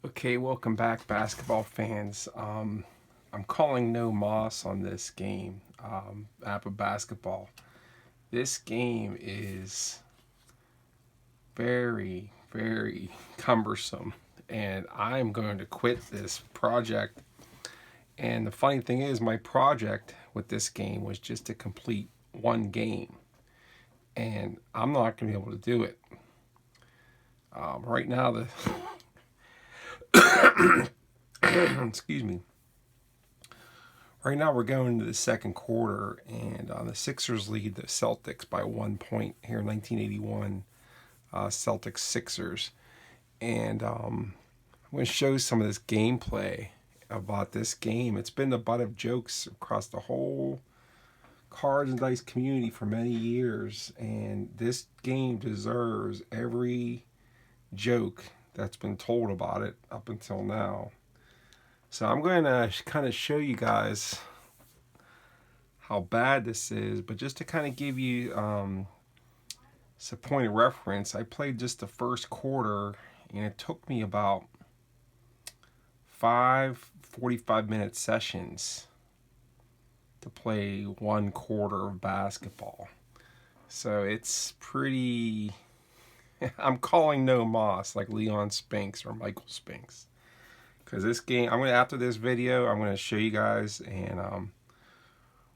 Okay, welcome back, basketball fans. I'm calling no moss on this game, APBA basketball. This game is very, very cumbersome, and I'm going to quit this project. And the funny thing is, my project with this game was just to complete one game, and I'm not going to be able to do it. Right now, the excuse me. Right now, we're going into the second quarter, and the Sixers lead the Celtics by 1 point here, 1981 Celtics Sixers. And I'm going to show some of this gameplay about this game. It's been the butt of jokes across the whole cards and dice community for many years, and this game deserves every joke that's been told about it up until now. So I'm going to kind of show you guys how bad this is, but just to kind of give you some point of reference, I played just the first quarter, and it took me about 5 45-minute sessions to play one quarter of basketball. So it's pretty... I'm calling no moss like Leon Spinks or Michael Spinks. Because this game, after this video, I'm going to show you guys, and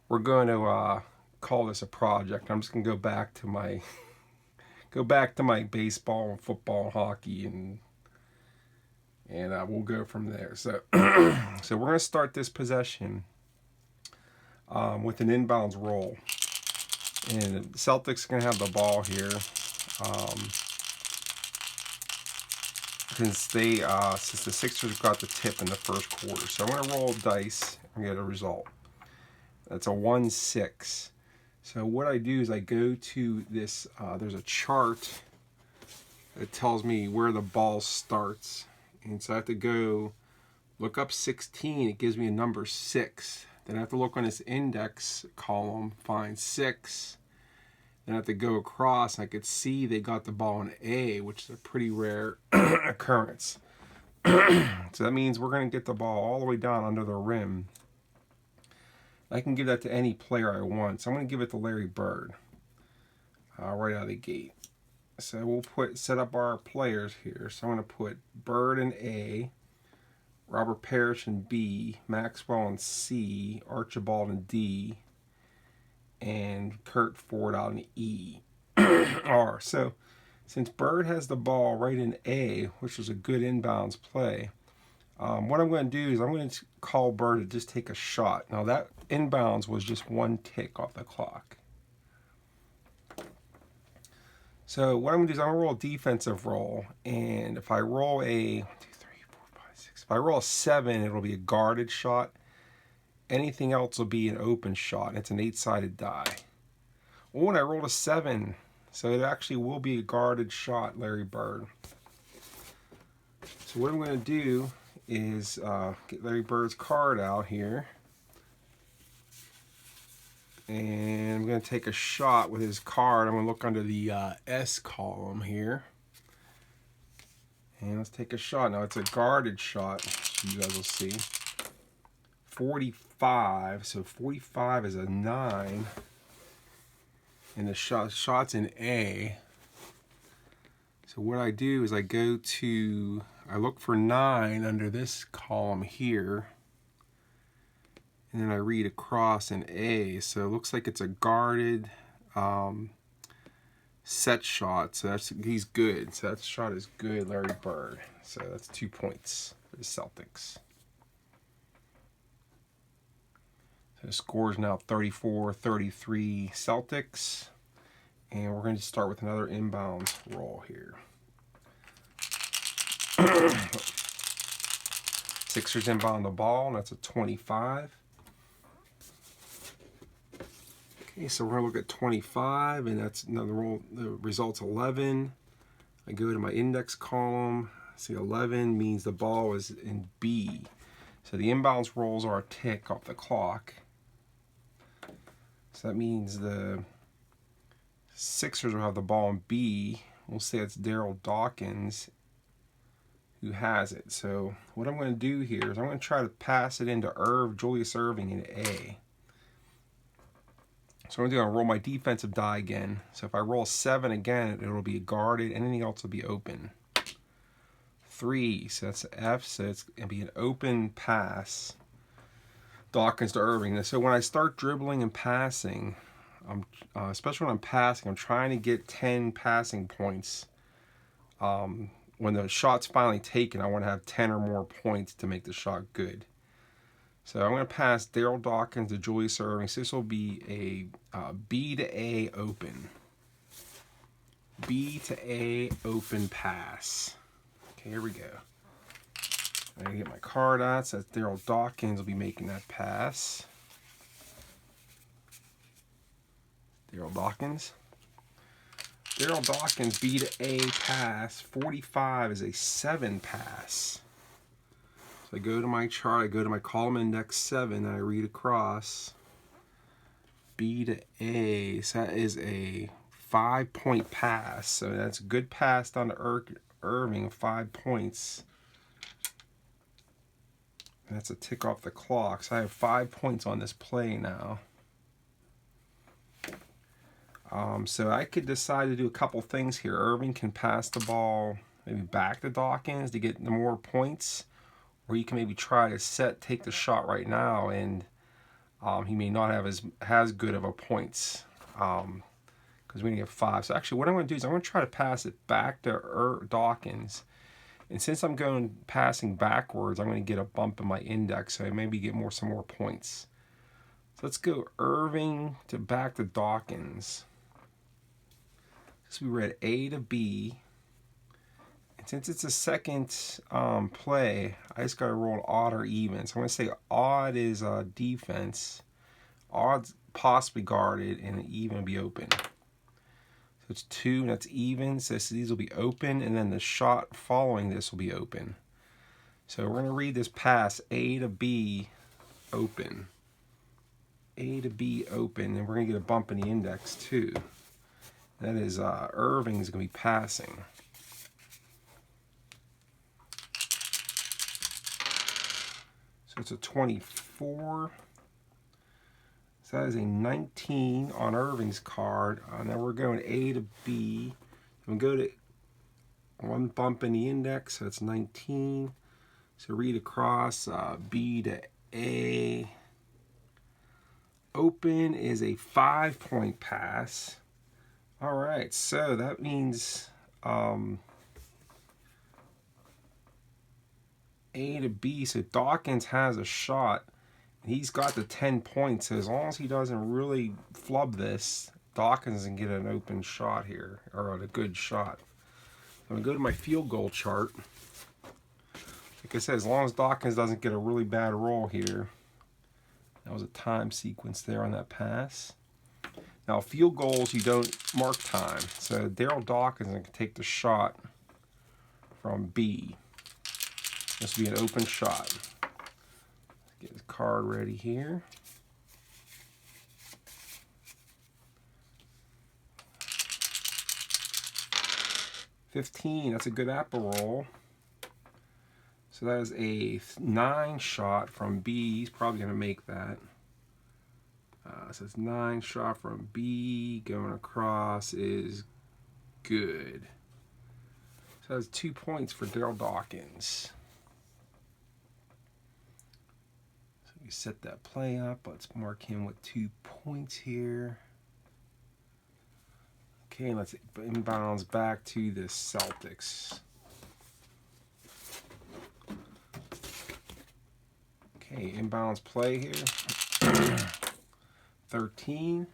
we're going to call this a project. I'm just going to go back to my baseball and football and hockey, and we'll go from there. So so we're going to start this possession with an inbounds roll, and the Celtics are going to have the ball here. Since the Sixers got the tip in the first quarter. So I'm going to roll dice and get a result. That's a 1-6. So what I do is I go to this, there's a chart that tells me where the ball starts. And so I have to go look up 16. It gives me a number 6. Then I have to look on this index column, find 6. Then I have to go across, and I could see they got the ball in A, which is a pretty rare occurrence. So that means we're going to get the ball all the way down under the rim. I can give that to any player I want. So I'm going to give it to Larry Bird right out of the gate. So we'll set up our players here. So I'm going to put Bird in A, Robert Parrish in B, Maxwell in C, Archibald in D, and Kurt Ford out in E. R. So since Bird has the ball right in A, which is a good inbounds play, what I'm going to do is I'm going to call Bird to just take a shot. Now that inbounds was just one tick off the clock. So what I'm going to do is I'm going to roll a defensive roll, and if I roll a 1, 2, 3, 4, 5, 6, if I roll a 7, it'll be a guarded shot. Anything else will be an open shot. It's an 8-sided die. Oh, and I rolled a 7. So it actually will be a guarded shot, Larry Bird. So what I'm going to do is get Larry Bird's card out here. And I'm going to take a shot with his card. I'm going to look under the S column here. And let's take a shot. Now it's a guarded shot, so you guys will see. 45, so 45 is a 9, and the shot's in A. So what I do is I look for 9 under this column here, and then I read across in A. So it looks like it's a guarded set shot. So he's good. So that shot is good, Larry Bird. So that's 2 points for the Celtics. So the score is now 34-33 Celtics. And we're going to start with another inbounds roll here. Sixers inbound the ball, and that's a 25. Okay, so we're going to look at 25, and that's another roll. The result's 11. I go to my index column. See, 11 means the ball is in B. So the inbounds rolls are a tick off the clock. So that means the Sixers will have the ball in B. We'll say it's Daryl Dawkins, who who has it. So what I'm going to do here is I'm going to try to pass it into Julius Erving in A. So I'm going to roll my defensive die again. So if I roll 7 again, it'll be guarded. Anything else will be open. 3, so that's F, so it's going to be an open pass. Dawkins to Erving. So when I start dribbling and passing, especially when I'm passing, I'm trying to get 10 passing points. When the shot's finally taken, I want to have 10 or more points to make the shot good. So I'm going to pass Daryl Dawkins to Julius Erving. So this will be a B to A open. B to A open pass. Okay, here we go. I'm going to get my card out. So that's Daryl Dawkins will be making that pass. Daryl Dawkins. Daryl Dawkins, B to A pass. 45 is a 7 pass. So I go to my chart, I go to my column index 7, and I read across. B to A, so that is a 5-point pass. So that's a good pass down to Erving, 5 points. And that's a tick off the clock. So I have 5 points on this play now. So I could decide to do a couple things here. Erving can pass the ball maybe back to Dawkins to get more points. Or you can maybe try to take the shot right now, and he may not have as good of a points because we're going to get 5. So actually what I'm going to do is I'm going to try to pass it back to Dawkins. And since I'm passing backwards, I'm going to get a bump in my index, so I maybe get some more points. So let's go Erving to back to Dawkins. So we read A to B. Since it's a second play, I just got to roll odd or even. So I'm going to say odd is defense, odd's possibly guarded, and even will be open. So it's 2, and that's even. So these will be open, and then the shot following this will be open. So we're going to read this pass, A to B, open. A to B, open, and we're going to get a bump in the index too. That is Erving is going to be passing. It's a 24. So that is a 19 on Erving's card. Now we're going A to B. I'm going to go to one bump in the index, so it's 19. So read across B to A. Open is a 5-point pass. All right, so that means A to B, so Dawkins has a shot. He's got the 10 points, so as long as he doesn't really flub this, Dawkins can get an open shot here, or a good shot. I'm going to go to my field goal chart. Like I said, as long as Dawkins doesn't get a really bad roll here. That was a time sequence there on that pass. Now, field goals, you don't mark time. So Daryl Dawkins can take the shot from B. This will be an open shot. Get his card ready here. $15, that's a good apple roll. So that is a 9 shot from B. He's probably going to make that. So it's 9 shot from B. Going across is good. So that's 2 points for Daryl Dawkins. So we set that play up. Let's mark him with 2 points here. Okay, let's inbounds back to the Celtics. Okay, inbounds play here. 13.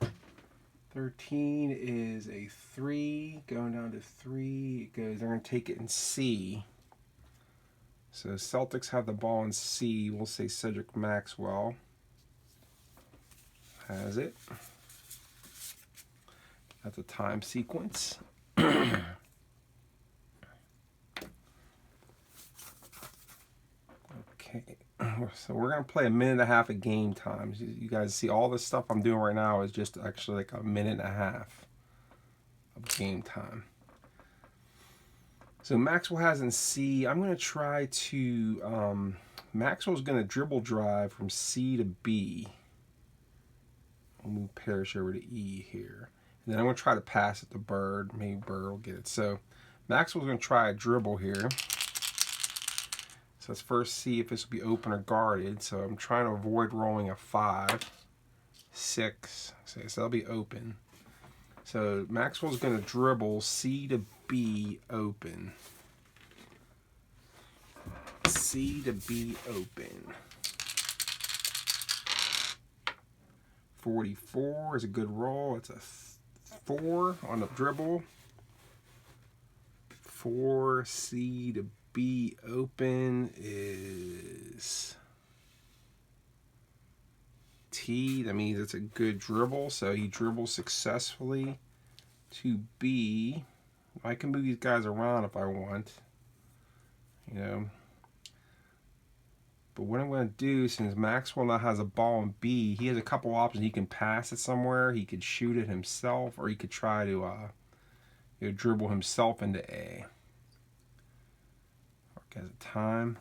13 is a 3. Going down to 3. It goes, they're going to take it in C. So Celtics have the ball in C. We'll say Cedric Maxwell has it. That's a time sequence. Okay, so we're going to play a minute and a half of game time. You guys see all this stuff I'm doing right now is just actually like a minute and a half of game time. So Maxwell has in C. I'm going to try to, Maxwell's going to dribble drive from C to B. I'll move Parrish over to E here. And then I'm going to try to pass it to Bird. Maybe Bird will get it. So Maxwell's going to try a dribble here. So let's first see if this will be open or guarded. So I'm trying to avoid rolling a 5, 6. So that'll be open. So Maxwell's going to dribble C to B open. C to B open. 44 is a good roll. It's a 4 on the dribble. 4 C to B open is T. That means it's a good dribble. So he dribbles successfully to B. I can move these guys around if I want, you know. But what I'm going to do, since Maxwell now has a ball in B, he has a couple options. He can pass it somewhere, he could shoot it himself, or he could try to dribble himself into A. Mark as a time.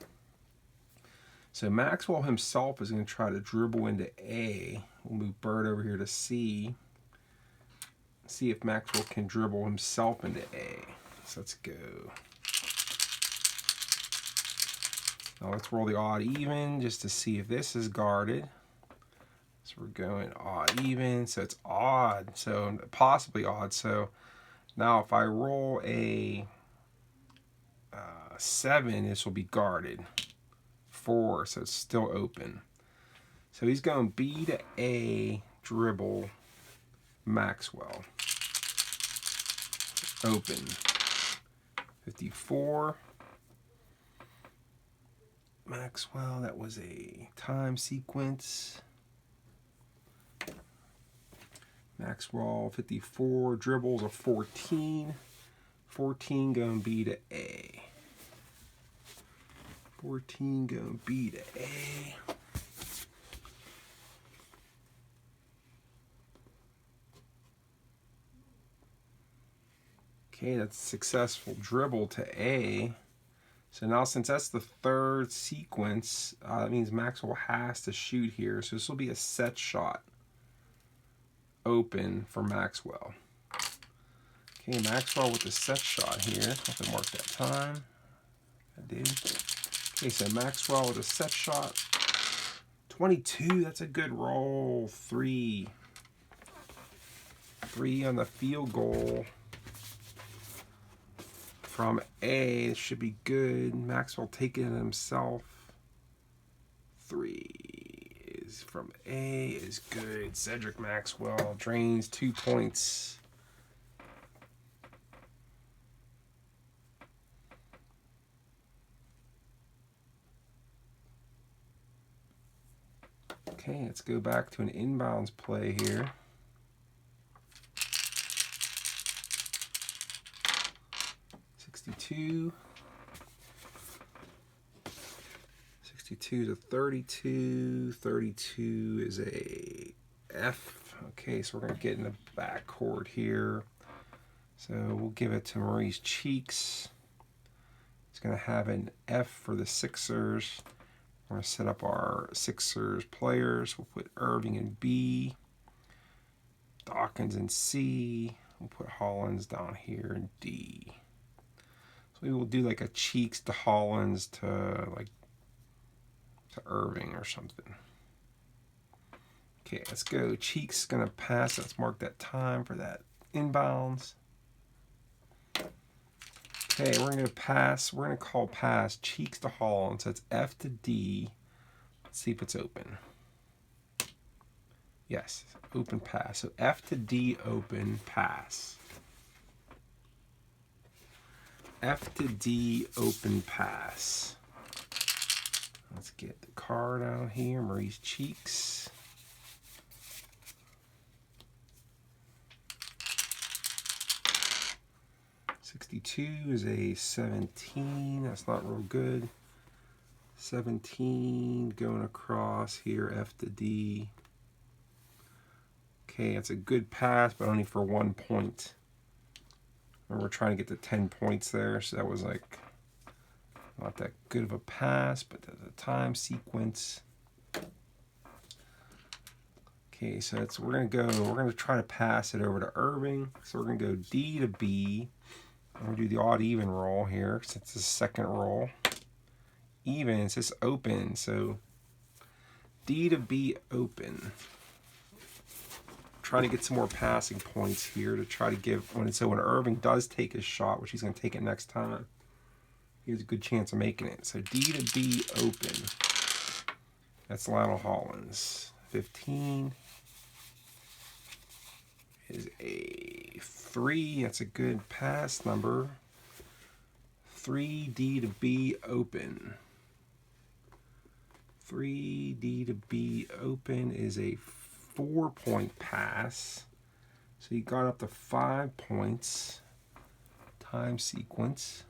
So Maxwell himself is going to try to dribble into A. We'll move Bird over here to C. See if Maxwell can dribble himself into A. So let's go. Now let's roll the odd even just to see if this is guarded. So we're going odd even. So it's odd. So possibly odd. So now if I roll a 7, this will be guarded. 4, so it's still open. So he's going B to A, dribble, Maxwell. Open. 54. Maxwell, that was a time sequence. Maxwell, 54, dribbles a 14. 14 going B to A. 14 going B to A. Okay, that's a successful dribble to A. So now since that's the third sequence, that means Maxwell has to shoot here. So this will be a set shot open for Maxwell. Okay, Maxwell with the set shot here. I'll mark that time. I did. Okay, so Maxwell with a set shot. 22, that's a good roll. 3. 3 on the field goal. From A, it should be good. Maxwell taking it himself. 3 is from A is good. Cedric Maxwell drains 2 points. Okay, let's go back to an inbounds play here. .62 to 32. 32 is a F. Okay, so we're going to get in the backcourt here. So we'll give it to Maurice Cheeks. It's going to have an F for the Sixers. We're going to set up our Sixers players. We'll put Irving in B. Dawkins in C. We'll put Hollins down here in D. We will do like a Cheeks to Hollins to Irving or something. Okay, let's go. Cheeks is gonna pass. Let's mark that time for that inbounds. Okay, we're gonna pass. We're gonna call pass Cheeks to Hollins. So it's F to D. Let's see if it's open. Yes, open pass. So F to D open pass. F to D open pass. Let's get the card out here. Maurice Cheeks. .62 is a 17. That's not real good. 17 going across here. F to D. Okay, it's a good pass, but only for 1 point. We're trying to get to 10 points there, so that was like not that good of a pass, but the time sequence. Okay, so we're gonna try to pass it over to Irving. So we're gonna go D to B. I'm gonna do the odd even roll here since it's the second roll. Even, it's just open, so D to B open. Trying to get some more passing points here to try to give when Irving does take his shot, which he's gonna take it next time, he has a good chance of making it. So D to B open. That's Lionel Hollins. 15 is a 3. That's a good pass number. 3 D to B open. 3 D to B open is a 4-point pass. So he got up to 5 points. Time sequence.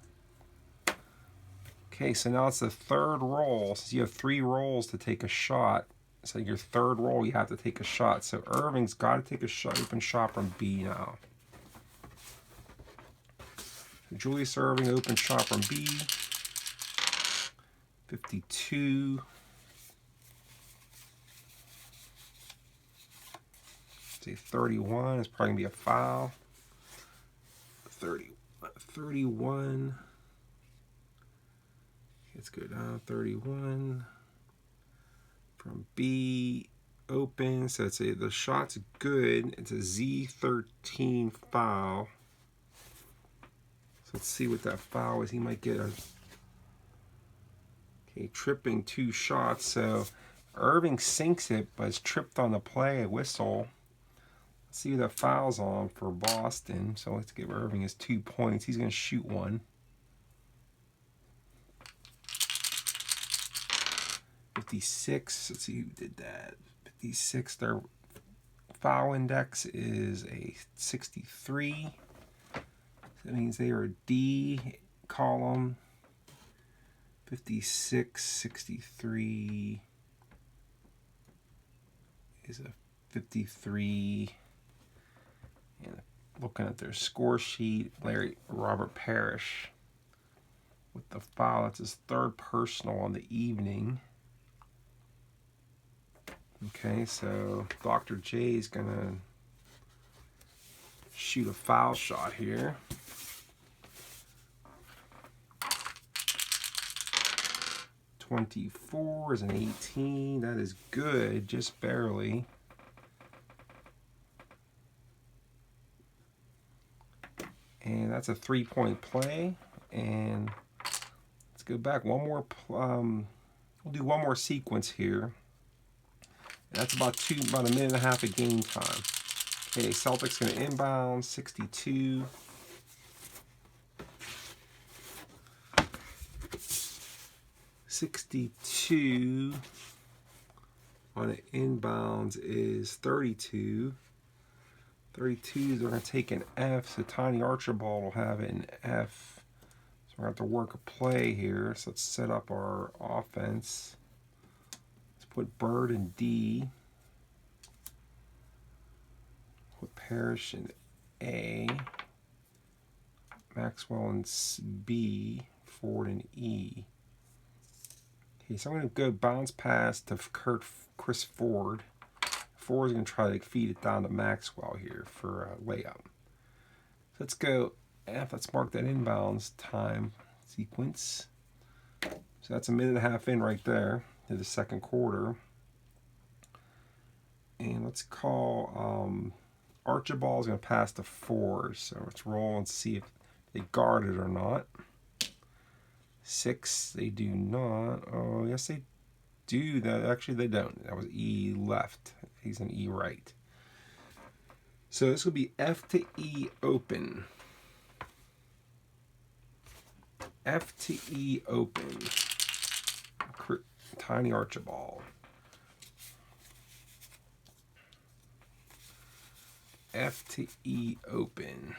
Okay, so now it's the third roll. Since you have 3 rolls to take a shot, so your third roll you have to take a shot. So Irving's got to take a shot, open shot from B now. So Julius Irving open shot from B. 52. Say 31 is probably gonna be a foul. 31. Let's go down. 31 from B open. So it's the shot's good. It's a Z13 foul. So let's see what that foul is. He might get a tripping 2 shots. So Irving sinks it, but it's tripped on the play. A whistle. Let's see who that foul's on for Boston. So let's give Irving his 2 points. He's going to shoot one. 56. Let's see who did that. 56. Their foul index is a 63. So that means they are a D column. 56, 63 is a 53. And looking at their score sheet, Robert Parrish with the foul. That's his 3rd personal on the evening. Okay, so Dr. J is going to shoot a foul shot here. .24 is an 18. That is good, just barely. And that's a 3-point play. And let's go back one more. We'll do one more sequence here. And that's about a minute and a half of game time. Okay, Celtics going to inbound 62. .62 on the inbounds is 32. 32 is going to take an F, so Tiny Archibald will have an F. So we're going to have to work a play here. So let's set up our offense. Let's put Bird in D. Put Parrish in A. Maxwell in B. Ford in E. Okay, so I'm going to go bounce pass to Chris Ford. Ford is going to try to feed it down to Maxwell here for a layup. So let's go F. Let's mark that inbounds time sequence. So that's a minute and a half in right there to the second quarter. And let's call Archibald is going to pass to Ford. So let's roll and see if they guard it or not. 6, they do not. Oh, yes, they do. That actually, they don't. That was E left. He's an E right. So this will be F to E open. F to E open. Tiny Archibald. F to E open.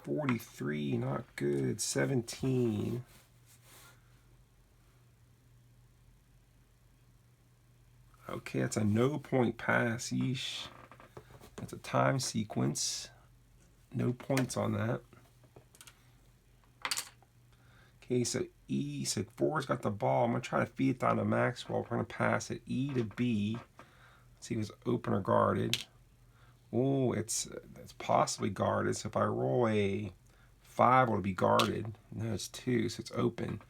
43, not good. 17. Okay, that's a no-point pass. Yeesh. That's a time sequence. No points on that. Okay, so E, so 4's got the ball. I'm going to try to feed it down to Maxwell. We're going to pass it E to B. Let's see if it's open or guarded. Oh, it's possibly guarded. So if I roll a 5, will it be guarded? No, it's 2, so it's open.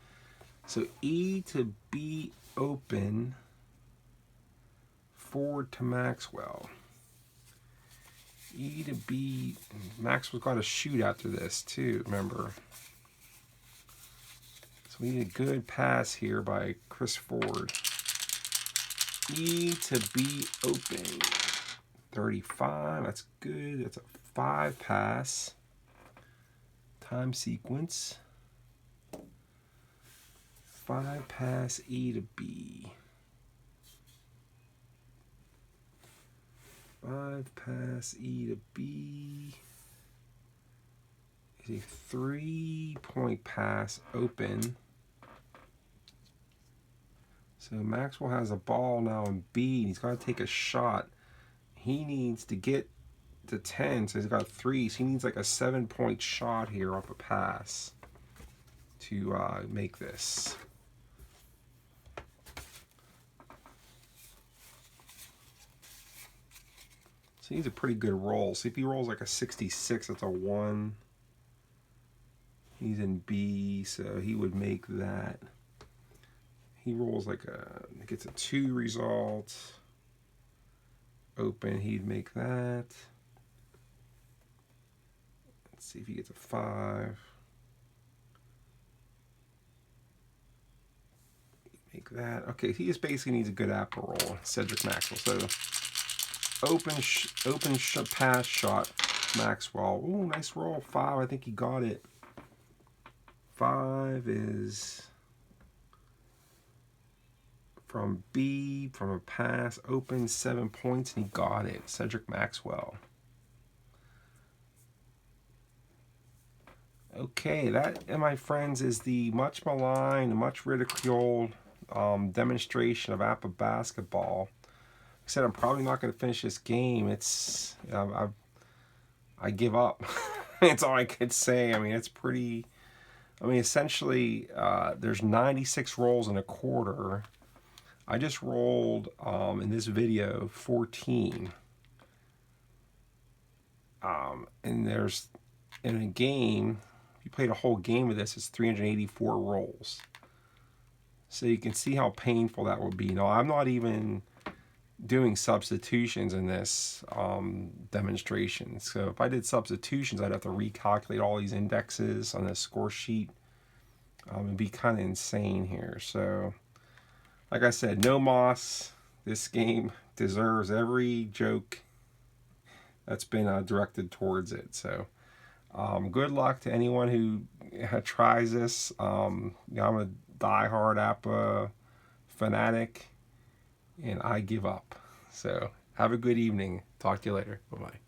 So E to B open. Forward to Maxwell. E to B. Maxwell's got to shoot after this too, remember. So we need a good pass here by Chris Ford. E to B open. 35, that's good. That's a 5 pass. Time sequence. 5 pass E to B. 5 pass E to B. Is a 3-point pass open. So Maxwell has a ball now in B, and he's got to take a shot. He needs to get to 10, so he's got 3. So he needs like a 7-point shot here off a pass to make this. So he's a pretty good roll. So if he rolls like a 66, that's a 1. He's in B, so he would make that. He rolls like gets a 2 result. Open, he'd make that. Let's see if he gets a 5. Make that. Okay, he just basically needs a good APBA roll, Cedric Maxwell. So open pass shot, Maxwell. Ooh, nice roll. 5, I think he got it. 5 is from B, from a pass, open, 7 points, and he got it. Cedric Maxwell. Okay, that, my friends, is the much maligned, much ridiculed demonstration of APBA basketball. Like I said, I'm probably not going to finish this game. It's I give up. That's all I could say. I mean, it's pretty. I mean, essentially, there's 96 rolls in a quarter. I just rolled in this video 14. And there's in a game, if you played a whole game of this, it's 384 rolls. So you can see how painful that would be. Now, I'm not even doing substitutions in this demonstration. So if I did substitutions, I'd have to recalculate all these indexes on the score sheet. It'd be kind of insane here. So, like I said, no moss. This game deserves every joke that's been directed towards it. So, good luck to anyone who tries this. I'm a diehard APBA fanatic, and I give up. So, have a good evening. Talk to you later. Bye-bye.